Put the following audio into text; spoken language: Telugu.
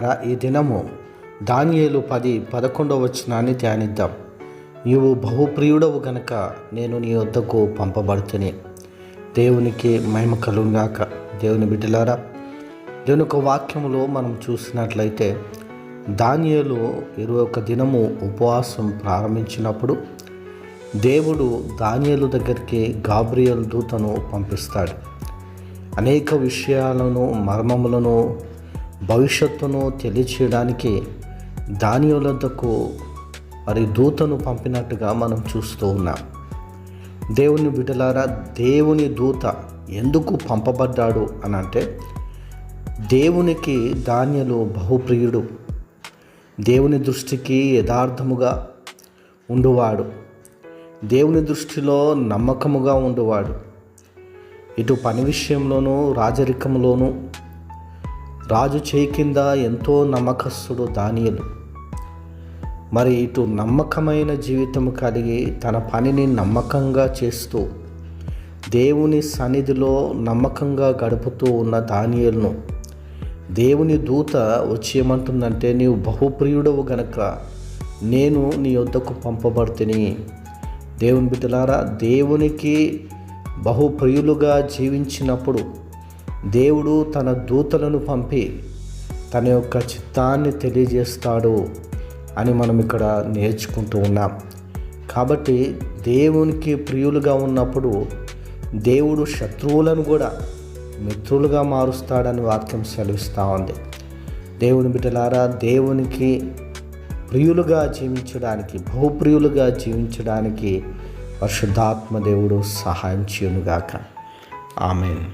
బిడ్డలారా, ఈ దినము దానియేలు 10:11 వచనాన్ని ధ్యానిద్దాం. నీవు బహుప్రియుడవు గనక నేను నీ వద్దకు పంపబడుతుని. దేవునికి మహిమ కలుగుగాక. దేవుని బిడ్డలారా, దేవుని యొక్క వాక్యములో మనం చూసినట్లయితే దానియేలు 21 దినము ఉపవాసం ప్రారంభించినప్పుడు దేవుడు దానియేలు దగ్గరికి గాబ్రియేల్ దూతను పంపిస్తాడు. అనేక విషయాలను, మర్మములను, భవిష్యత్తును తెలియచేయడానికి దానియేలు వద్దకు దూతను పంపినట్టుగా మనం చూస్తూ ఉన్నాం. దేవుని బిడ్డలారా, దేవుని దూత ఎందుకు పంపబడ్డాడు అని అంటే, దేవునికి దానియేలు బహుప్రియుడు, దేవుని దృష్టికి యథార్థముగా ఉండువాడు, దేవుని దృష్టిలో నమ్మకముగా ఉండువాడు. ఇటు పని విషయంలోనూ రాజరికంలోనూ రాజు చేయి కింద ఎంతో నమ్మకస్తుడు దానియేలు. మరి ఇటు నమ్మకమైన జీవితం కలిగి తన పనిని నమ్మకంగా చేస్తూ దేవుని సన్నిధిలో నమ్మకంగా గడుపుతూ ఉన్న దానియేలును దేవుని దూత వచ్చి ఏమంటుందంటే, నీవు బహుప్రియుడవు గనక నేను నీ వద్దకు పంపబడుతుని. దేవుని బిడ్డలారా, దేవునికి బహుప్రియులుగా జీవించినప్పుడు దేవుడు తన దూతలను పంపి తన యొక్క చిత్తాన్ని తెలియజేస్తాడు అని మనం ఇక్కడ నేర్చుకుంటూ ఉన్నాం. కాబట్టి దేవునికి ప్రియులుగా ఉన్నప్పుడు దేవుడు శత్రువులను కూడా మిత్రులుగా మారుస్తాడని వాక్యం సెలవిస్తూ ఉంది. దేవుని బిడ్డలారా, దేవునికి ప్రియులుగా జీవించడానికి, బహుప్రియులుగా జీవించడానికి పరిశుద్ధాత్మ దేవుడు సహాయం చేయునుగాక. ఆమేన్.